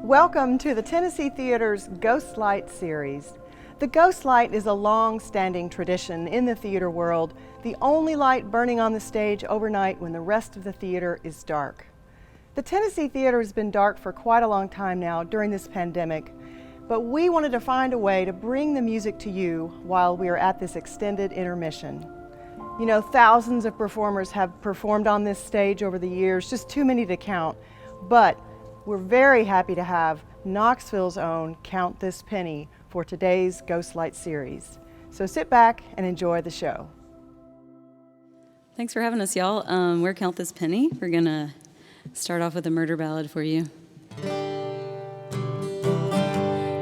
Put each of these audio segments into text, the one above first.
Welcome to the Tennessee Theater's Ghostlight series. The Ghostlight is a long-standing tradition in the theater world, the only light burning on the stage overnight when the rest of the theater is dark. The Tennessee Theater has been dark for quite a long time now during this pandemic, but we wanted to find a way to bring the music to you while we are at this extended intermission. You know, thousands of performers have performed on this stage over the years, just too many to count, but we're very happy to have Knoxville's own Count This Penny for today's Ghostlight series. So sit back and enjoy the show. Thanks for having us, y'all. We're Count This Penny. We're gonna start off with a murder ballad for you.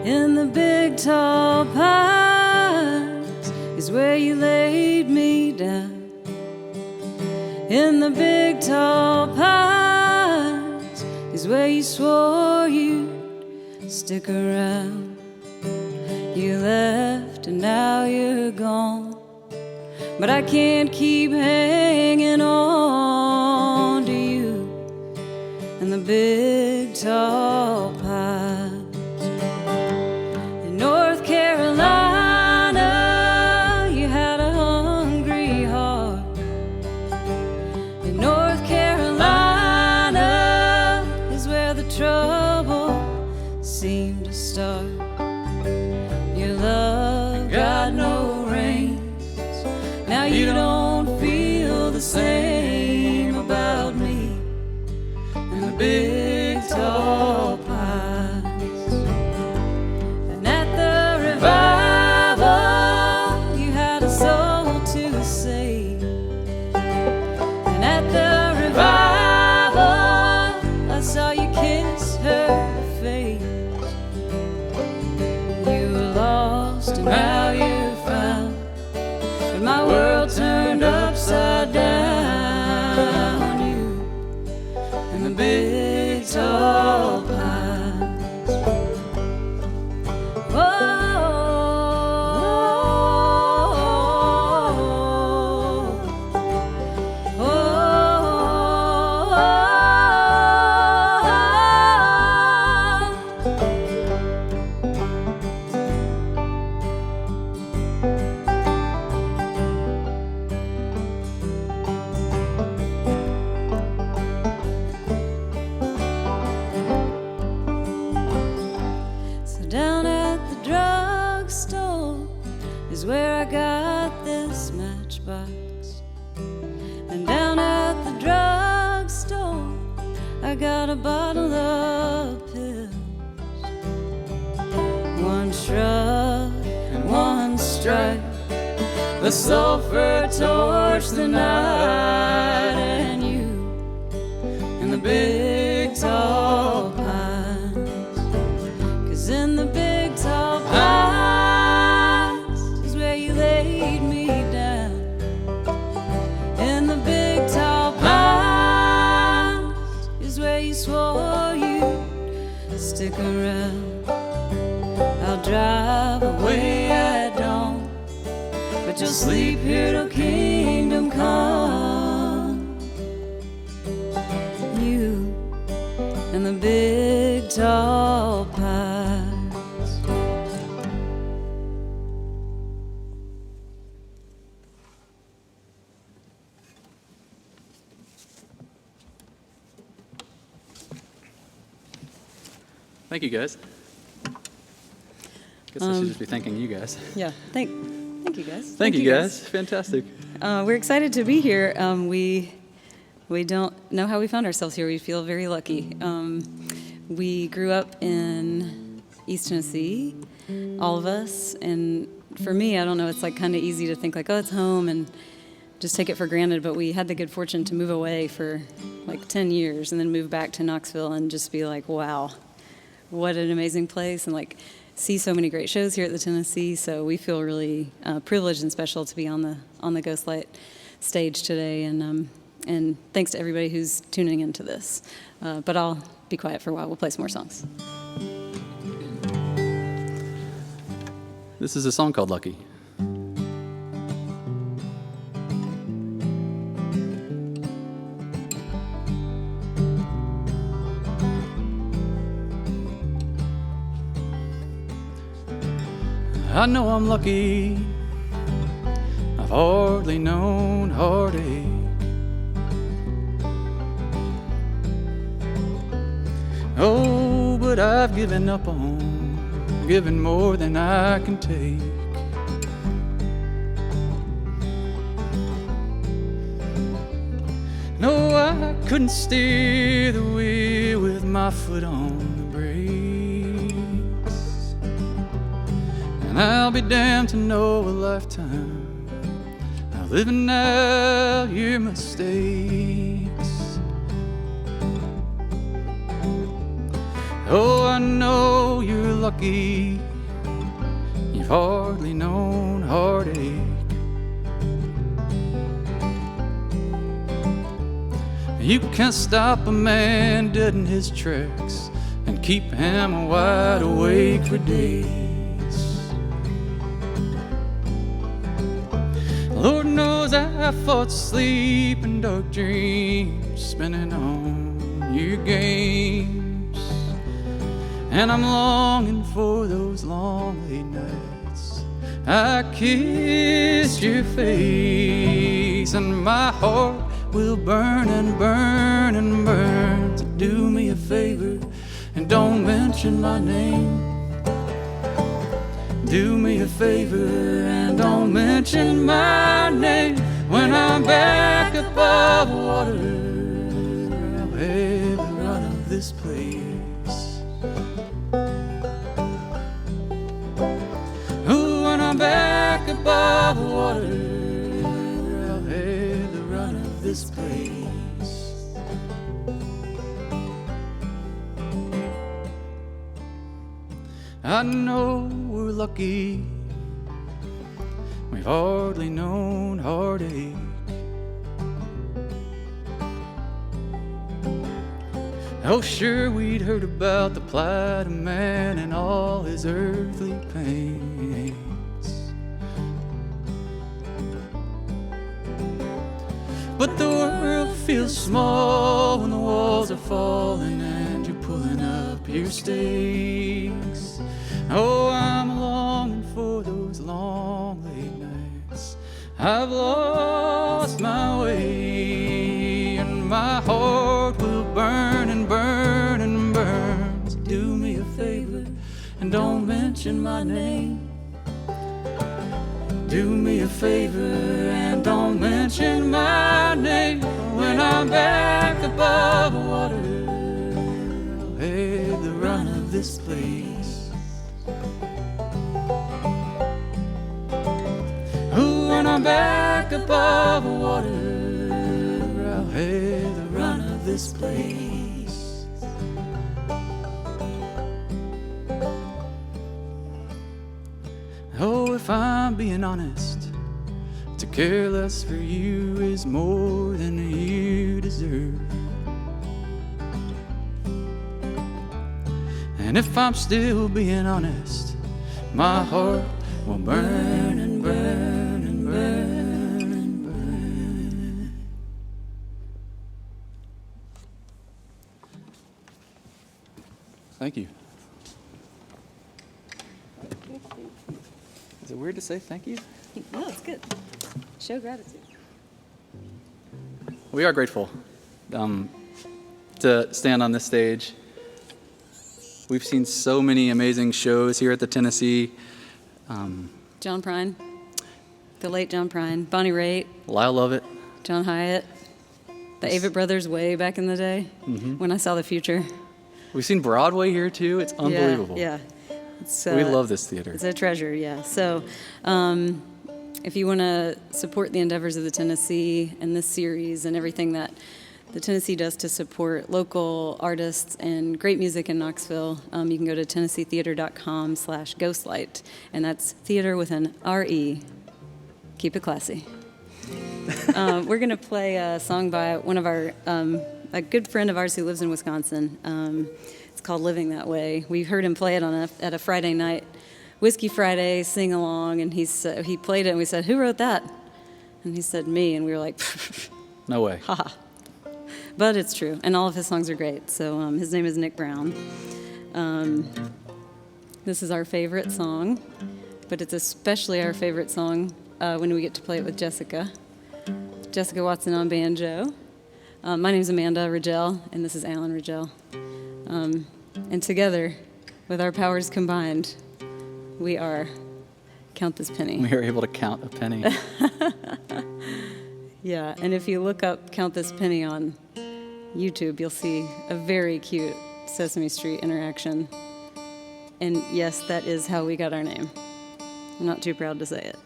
In the big tall pines is where you laid me down. In the big tall pines is where you swore you'd stick around. You left and now you're gone, but I can't keep hanging on to you. And the big tall pines in North Carolina, you had a hungry heart. In North Carolina is where the trouble seemed to start. Your love got no reins. Now you don't feel the same about me. And the big tall pines. And at the revival, you had a soul to save. And at the revival, I saw you kiss her face. You were lost and now you're found, but my world turned upside down. You and the big tall pines. Oh, oh, So down at the drugstore is where I got this matchbox. And down at the drugstore I got a bottle of pills. One shrug and one strike, the sulfur torched the night. And you and the big tall pines, 'cause in the big tall pines is where you laid me down. In the big tall pines is where you swore you'd stick around. I'll drive away at dawn, but you'll sleep here till kingdom come. You and the big tall pines. Thank you, guys. Guess I should just be thanking you guys. Yeah, thank you guys. Thank you, guys. Fantastic. We're excited to be here. We don't know how we found ourselves here. We feel very lucky. We grew up in East Tennessee, all of us, and for me, I don't know, it's like kind of easy to think like, oh, it's home and just take it for granted, but we had the good fortune to move away for like 10 years and then move back to Knoxville and just be like, wow, what an amazing place, and like see so many great shows here at the Tennessee. So we feel really privileged and special to be on the Ghostlight stage today, and thanks to everybody who's tuning into this. But I'll be quiet for a while. We'll play some more songs. This is a song called Lucky. I know I'm lucky. I've hardly known heartache. Oh, but I've given up on giving more than I can take. No, I couldn't steer the wheel with my foot on the brakes. And I'll be damned to know a lifetime of living out your mistakes. Oh, I know you're lucky. You've hardly known heartache. You can't stop a man dead in his tracks and keep him wide awake for days. Lord knows I fought sleep and dark dreams, spinning on your games. And I'm longing for those long late nights I kissed your face, and my heart will burn and burn and burn. So do me a favor and don't mention my name. Do me a favor and don't mention my name. When I'm back above water, I'll have the run of this place. Ooh, when I'm back above water, this place. I know we're lucky. We've hardly known heartache. Oh, sure, we'd heard about the plight of man and all his earthly pains. But the world feels small when the walls are falling and you're pulling up your stakes. Oh, I'm longing for those long late nights. I've lost my way, and my heart will burn and burn and burn. So do me a favor and don't mention my name. Do me a favor and don't mention my name. When I'm back above water, I'll have the run of this place. Ooh, when I'm back above water, I'll have the run of this place. Oh, if I'm being honest, to care less for you is more than you deserve. And if I'm still being honest, my heart will burn and burn and burn and burn. Thank you. Is it weird to say thank you? No, it's good. Show gratitude. We are grateful to stand on this stage. We've seen so many amazing shows here at the Tennessee. John Prine, the late John Prine, Bonnie Raitt, Lyle Lovett. John Hyatt, the Avett Brothers way back in the day when I saw The Future. We've seen Broadway here too. It's unbelievable. Yeah. It's, We love this theater. It's a treasure, yeah. So if you want to support the endeavors of the Tennessee and this series and everything that the Tennessee does to support local artists and great music in Knoxville, you can go to TennesseeTheater.com/Ghostlight, and that's theater with an R-E. Keep it classy. We're going to play a song by one of our, a good friend of ours who lives in Wisconsin. It's called Living That Way. We heard him play it at a Friday night, Whiskey Friday, sing along, and he played it, and we said, "Who wrote that?" And he said, "Me," and we were like, No way. haha. But it's true, and all of his songs are great. So his name is Nick Brown. This is our favorite song but it's especially our favorite song when we get to play it with Jessica Watson on banjo. My name's Amanda Rigel, and this is Alan Rigel. And together, with our powers combined, we are Count This Penny. We are able to count a penny. Yeah, and if you look up Count This Penny on YouTube, you'll see a very cute Sesame Street interaction. And yes, that is how we got our name. I'm not too proud to say it.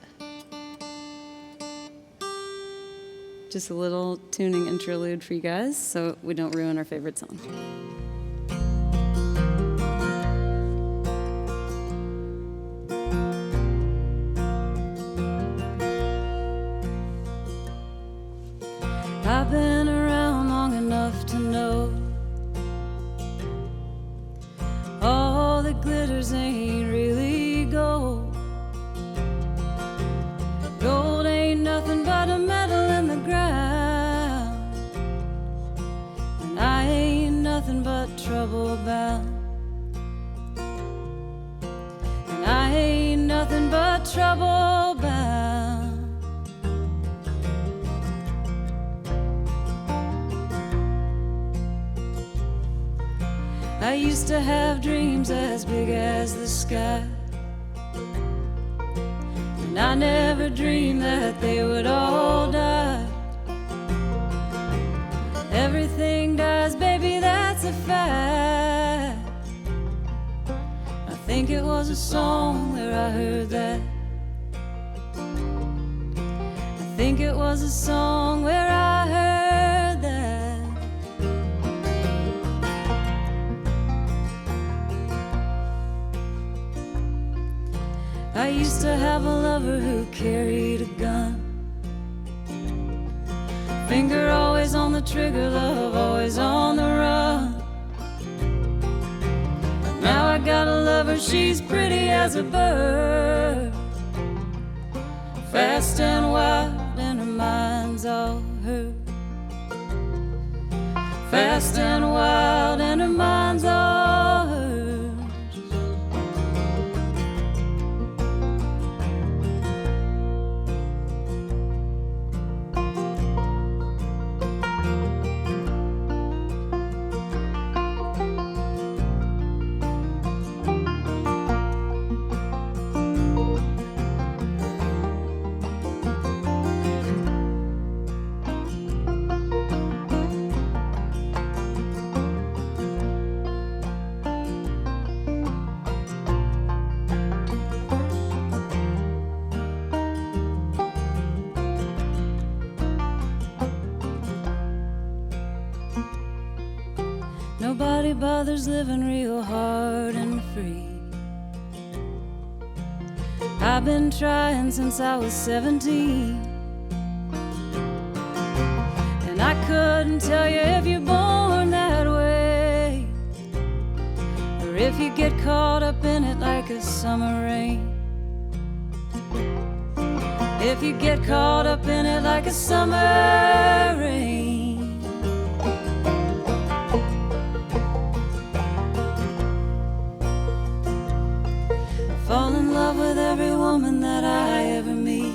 Just a little tuning interlude for you guys so we don't ruin our favorite song. I've been around long enough to know all that glitters ain't really gold. Gold ain't nothing but a metal in the ground, and I ain't nothing but trouble bound, and I ain't nothing but trouble bound. I used to have dreams as big as the sky, and I never dreamed that they would all die. Everything dies, baby, that's a fact. I think it was a song where I heard that. I think it was a song where I heard that. I used to have a lover who carried a gun, finger always on the trigger, love always on the run. Now I got a lover, she's pretty as a bird, fast and wild and her mind's all hers. Fast and wild and her mind's all hers. Nobody bothers living real hard and free. I've been trying since I was 17, and I couldn't tell you if you're born that way, or if you get caught up in it like a summer rain. If you get caught up in it like a summer rain. Fall in love with every woman that I ever meet,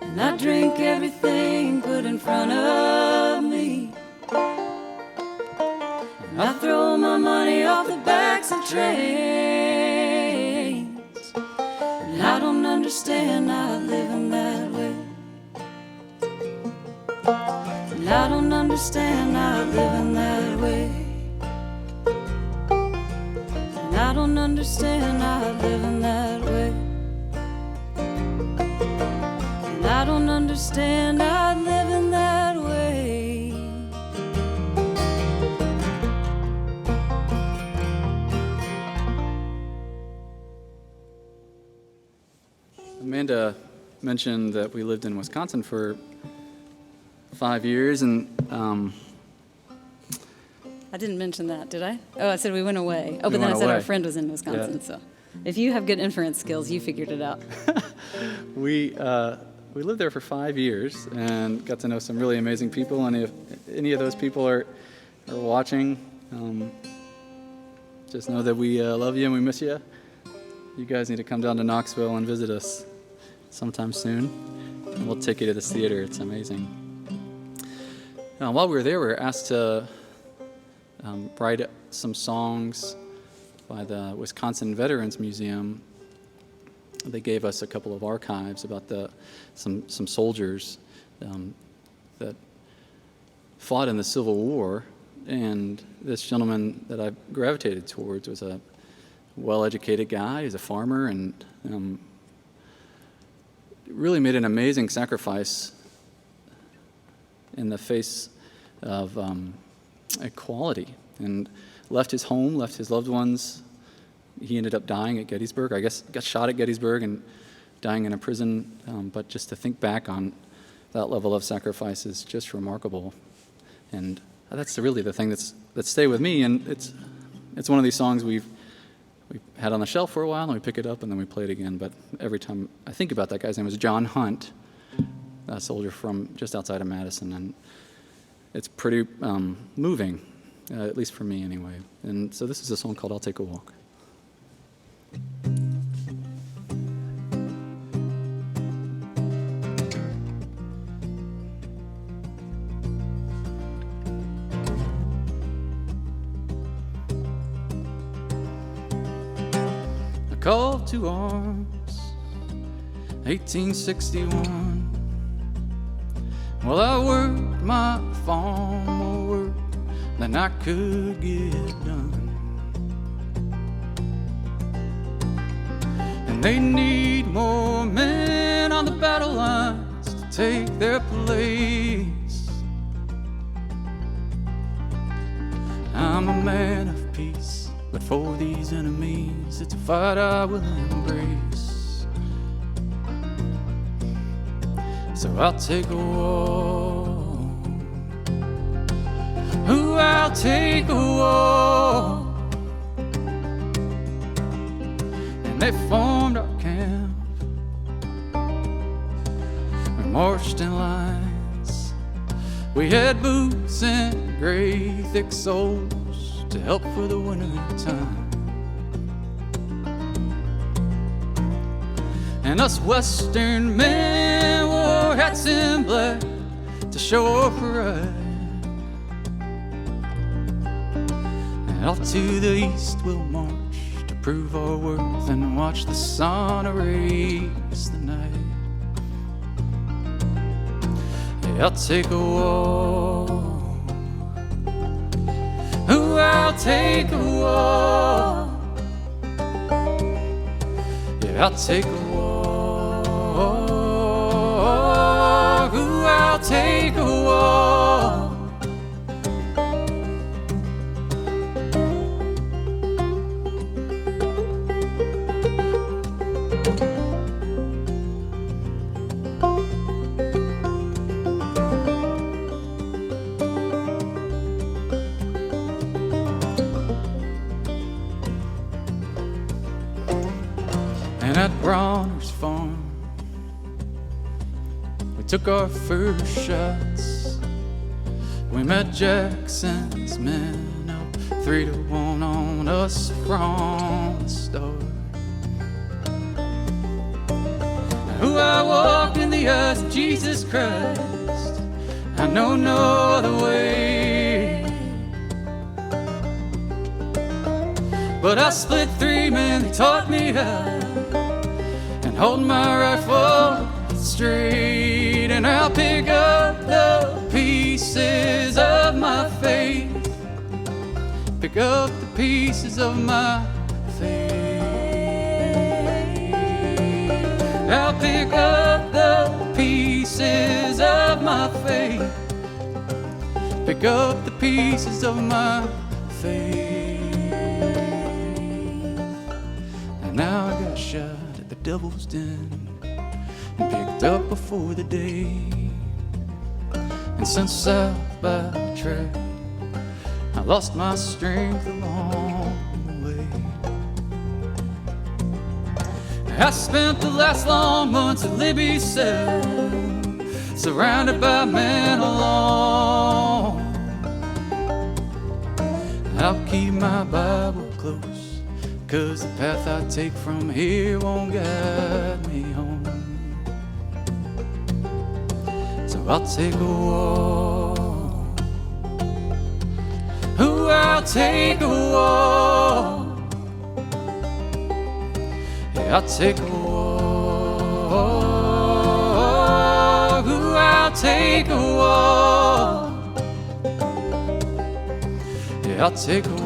and I drink everything put in front of me, and I throw my money off the backs of trains, and I don't understand not living that way, and I don't understand not living that way. I don't understand not living that way, and I don't understand not living that way. Amanda mentioned that we lived in Wisconsin for 5 years, and I didn't mention that, did I? Oh, I said we went away. Oh, but then I went said our away. friend was in Wisconsin, so if you have good inference skills, you figured it out. we lived there for 5 years and got to know some really amazing people. And if any of those people are watching, just know that we love you and we miss you. you guys need to come down to Knoxville and visit us sometime soon. And we'll take you to this theater. It's amazing. While we were there, we were asked to write some songs by the Wisconsin Veterans Museum. They gave us a couple of archives about some soldiers that fought in the Civil War, and this gentleman that I gravitated towards was a well-educated guy. He's a farmer, and really made an amazing sacrifice in the face of equality, and left his home, left his loved ones. He ended up dying at Gettysburg. I guess got shot at Gettysburg and dying in a prison. But just to think back on that level of sacrifice is just remarkable. And that's really the thing that stayed with me. And it's one of these songs we've had on the shelf for a while, and we pick it up and then we play it again. But every time I think about that guy's name was John Hunt, a soldier from just outside of Madison, and it's pretty moving, at least for me anyway. And so this is a song called "I'll Take a Walk." Call to arms, 1861. Well, I worked my farm, more work than I could get done. And they need more men on the battle lines to take their place. I'm a man of peace, but for these enemies, it's a fight I will embrace. So I'll take a walk. Ooh, I'll take a walk. And they formed our camp. We marched in lines. We had boots and gray, thick soles to help for the winter time. And us Western men wore hats in black to show our pride. And off to the east we'll march to prove our worth and watch the sun erase the night. Yeah, I'll take a walk. Ooh, I'll take a walk. Yeah, I'll take a walk. Ooh, I'll take a walk. And at Bronner's farm, we took our first shots. We met Jackson's men up 3-1 on us from the start. Who I walk in the eyes of Jesus Christ, I know no other way. But I split 3 men, they taught me how, and hold my rifle straight, and I'll pick up the pieces of my faith. Pick up the pieces of my faith. I'll pick up the pieces of my faith. Pick up the pieces of my faith. And now I got shot at the devil's den and picked up before the day, and sent south by the track. I lost my strength along the way. I spent the last long months at Libby's cell, surrounded by men alone. I'll keep my Bible close 'cause the path I take from here won't guide me home. So I'll take a walk. Ooh, I'll take a walk. Yeah, I'll take a walk. Ooh, I'll take a walk. Yeah, I'll take a walk.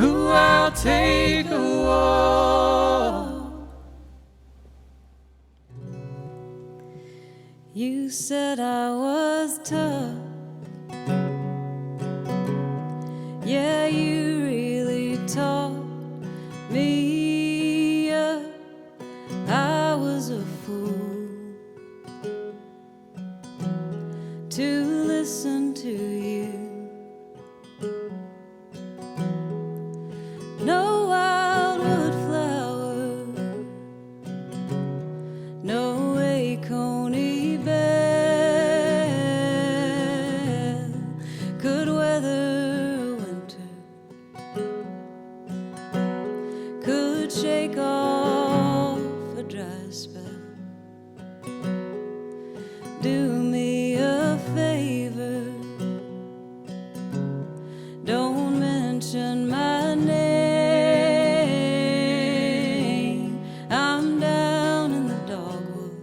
Ooh, I'll take a walk. You said I was tough. Yeah, you really taught me up. I was a fool to listen to you. No wildwood flower, no acorny bell could weather a winter, could shake off a dry spell. Do me a favor, don't mention my name. I'm down in the dogwood,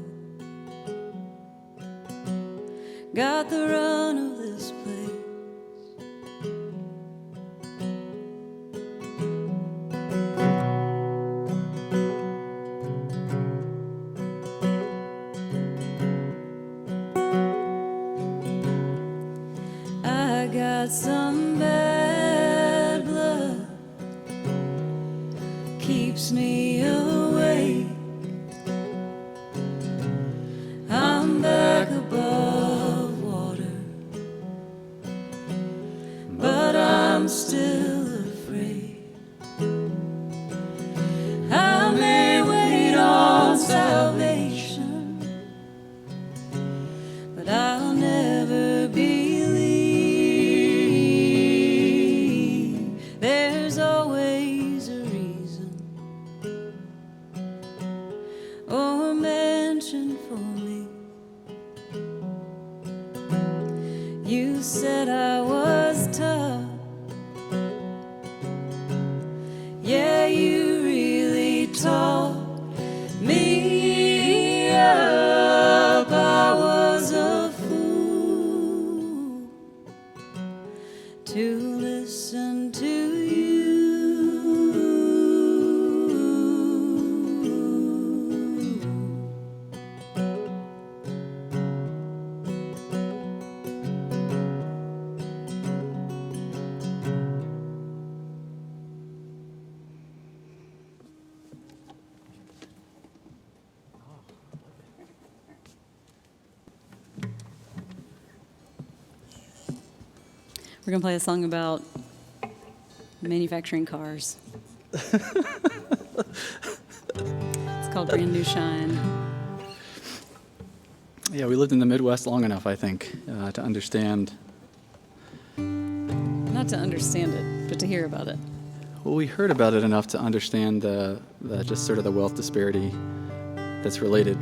got the run of this place. I got some bad blood, keeps me awake. I'm back above water, but I'm still afraid. I may wait on salvation, but I'll never believe. There's always a reason or mention for me. You said I was tough. Yeah, you really taught me up. I was a fool to listen to you. We're gonna play a song about manufacturing cars. It's called Brand New Shine. Yeah, we lived in the Midwest long enough, I think, to understand. Not to understand it, but to hear about it. Well, we heard about it enough to understand the just sort of the wealth disparity that's related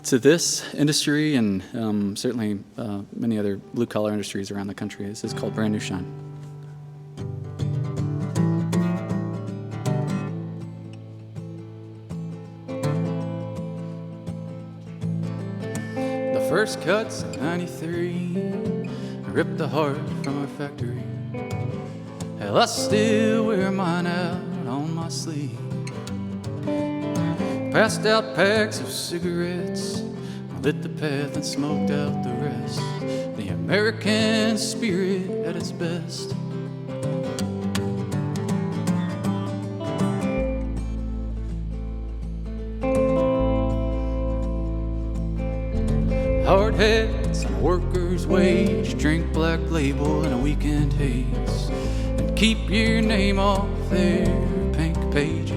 to this industry and certainly many other blue-collar industries around the country. This is called Brand New Shine. The first cut's 93, ripped the heart from our factory. Hell, I still wear mine out on my sleeve. Passed out packs of cigarettes, lit the path and smoked out the rest. The American spirit at its best. Hard hats, and workers' wage, drink Black Label and a weekend haze, and keep your name off their pink pages.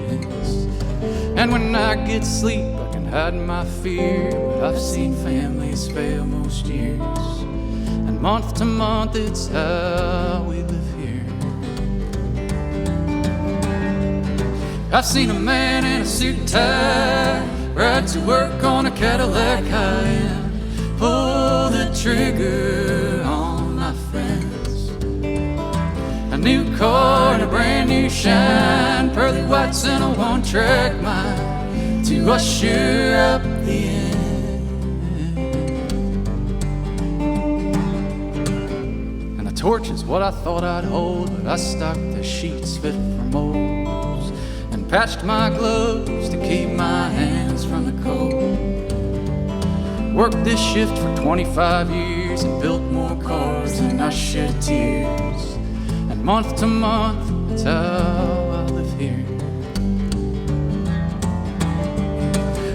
And when I get sleep, I can hide my fear, but I've seen families fail most years. And month to month, it's how we live here. I've seen a man in a suit and tie ride to work on a Cadillac high-end, pull the trigger on my friends. A new car and a brand new shine, pearly whites and a one-track mind to usher up the end. And the torch is what I thought I'd hold, but I stocked the sheets fit for moles and patched my gloves to keep my hands from the cold. Worked this shift for 25 years and built more cars than I shed tears. And month to month, that's how I live here.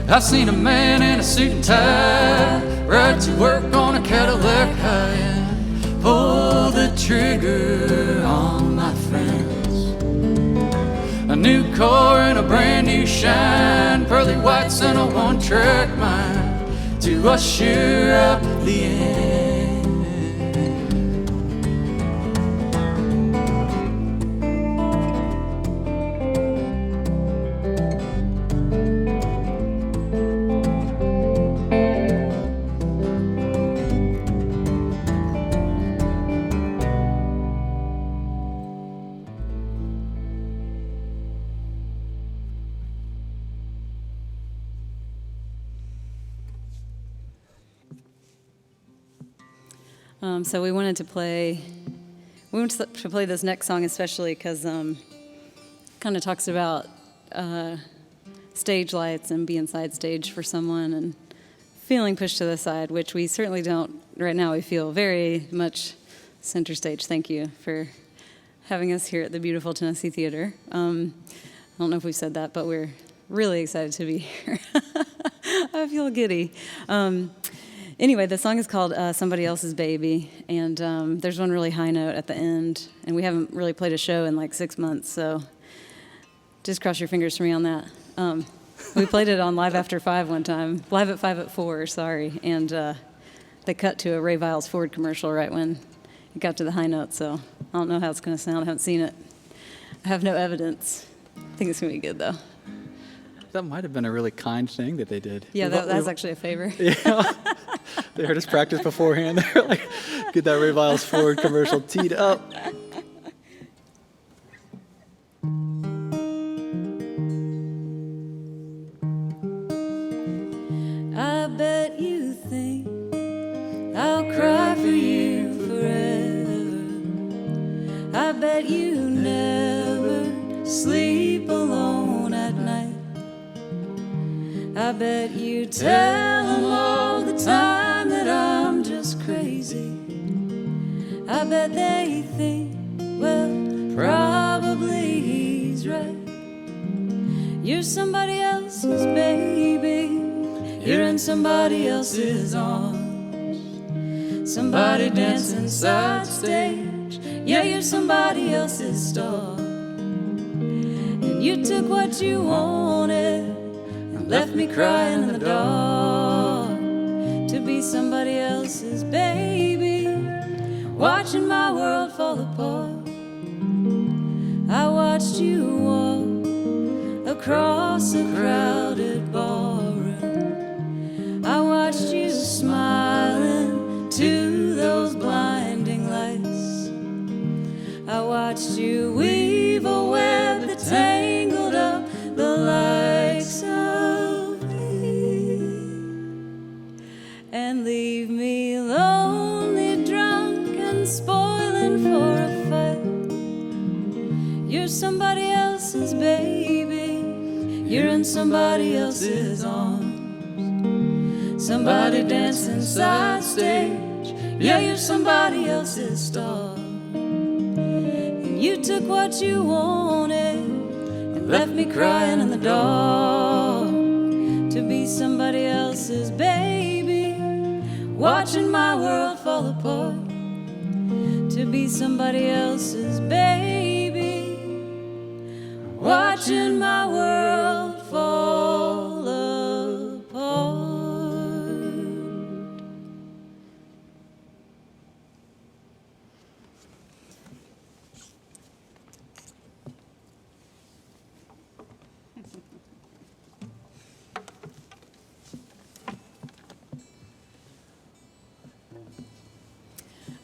I've seen a man in a suit and tie ride to work on a Cadillac high-end, pull the trigger on my friends. A new car and a brand new shine, pearly whites and a one-track mind to usher up the end. So we wanted to play this next song especially because kind of talks about stage lights and being side stage for someone and feeling pushed to the side, which we certainly don't right now. We feel very much center stage. Thank you for having us here at the beautiful Tennessee Theater. I don't know if we've said that, but we're really excited to be here. I feel giddy. Anyway, the song is called Somebody Else's Baby, and there's one really high note at the end, and we haven't really played a show in like 6 months, so just cross your fingers for me on that. We played it on Live After 5 one time, Live at 5 at 4, sorry, and they cut to a Ray Viles Ford commercial right when it got to the high note, so I don't know how it's going to sound. I haven't seen it. I have no evidence. I think it's going to be good, though. That might have been a really kind thing that they did. Yeah, that's actually a favor. Yeah. They heard us practice beforehand. They're like, get that Ray Viles Ford commercial teed up. I bet you think I'll cry for you forever. I bet you never sleep alone at night. I bet you tell them all the time that I'm just crazy. I bet they think, well, probably he's right. You're somebody else's baby. You're in somebody else's arms. Somebody dancing side stage. Yeah, you're somebody else's star. And you took what you wanted, left me crying in the dark to be somebody else's baby, watching my world fall apart. I watched you walk across a crowded ballroom. I watched you smiling to those blinding lights. I watched you weave a web that tangled up the likes of me and leave me lonely, drunk, and spoiling for a fight. You're somebody else's baby. You're in somebody else's arms. Somebody dancing side stage. Yeah, you're somebody else's star. And you took what you wanted and left me crying in the dark to be somebody else's baby, watching my world fall apart. To be somebody else's baby, watching my world fall apart.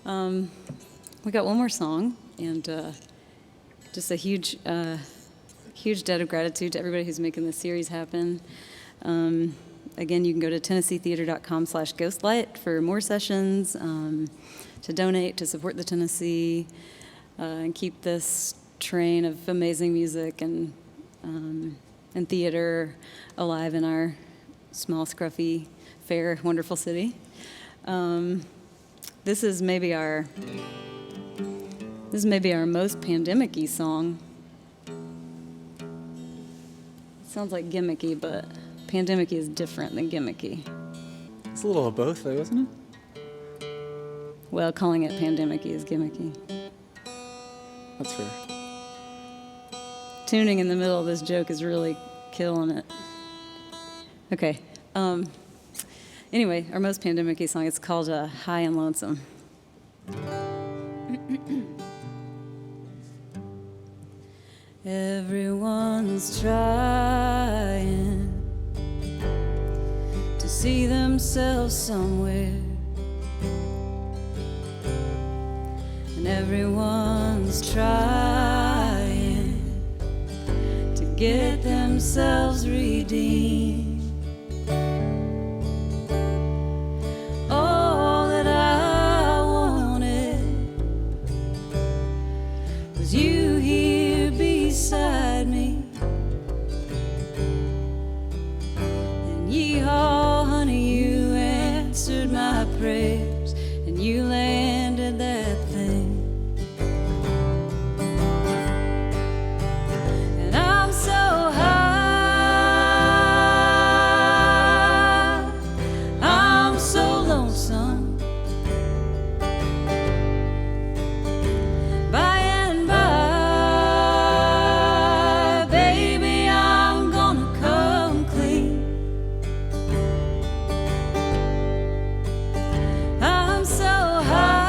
We got one more song, and just a huge debt of gratitude to everybody who's making this series happen. Again, you can go to TennesseeTheater.com/Ghostlight for more sessions, to donate, to support the Tennessee, and keep this train of amazing music and theater alive in our small, scruffy, fair, wonderful city. This is maybe our most pandemic-y song. It sounds like gimmicky, but pandemic-y is different than gimmicky. It's a little of both, though, isn't it? Well, calling it pandemic-y is gimmicky. That's fair. Tuning in the middle of this joke is really killing it. Okay. Anyway, our most pandemic-y song, it's called High and Lonesome. Everyone's trying to see themselves somewhere, and everyone's trying to get themselves redeemed. All that I wanted was you here beside me, and yeehaw, honey, you answered my prayers, and you landed that thing. And I'm so high, I'm so lonesome. By and by, baby, I'm gonna come clean. I'm so high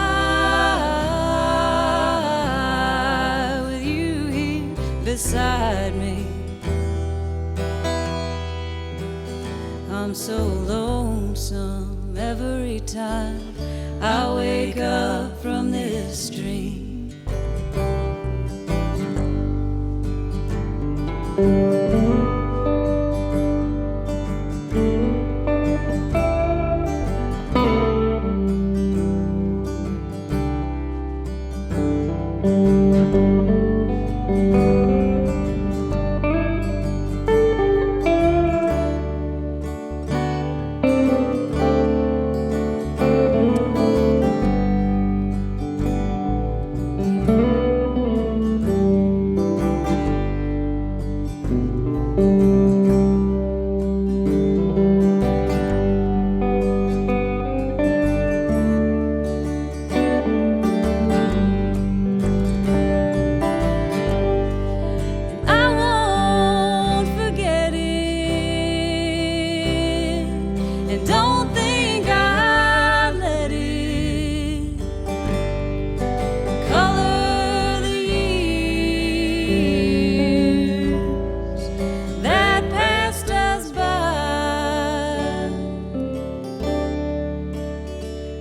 with you here beside me. I'm so lonesome every time I wake up from this dream. I won't forget it, and don't think I'll let it color the years that passed us by.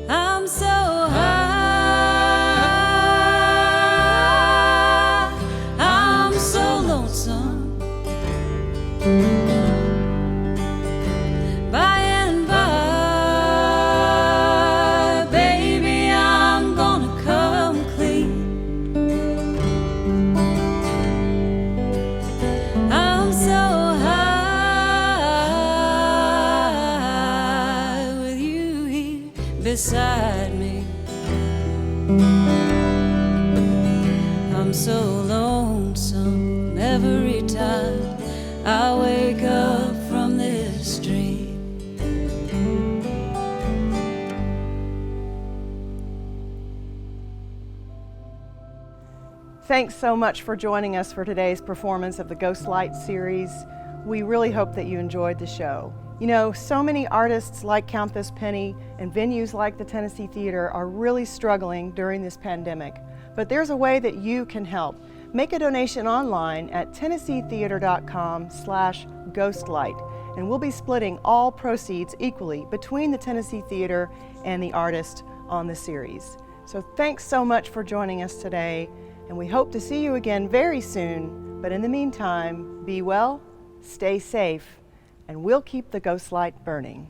I'm so high, I'm so lonesome. By and by, baby, I'm gonna come clean. I'm so high with you here beside me. I'm so lonesome every time I wake up from this dream. Thanks so much for joining us for today's performance of the Ghostlight series. We really hope that you enjoyed the show. You know, so many artists like Count This Penny and venues like the Tennessee Theater are really struggling during this pandemic, but there's a way that you can help. Make a donation online at TennesseeTheater.com/Ghostlight, and we'll be splitting all proceeds equally between the Tennessee Theater and the artist on the series. So thanks so much for joining us today, and we hope to see you again very soon. But in the meantime, be well, stay safe, and we'll keep the ghost light burning.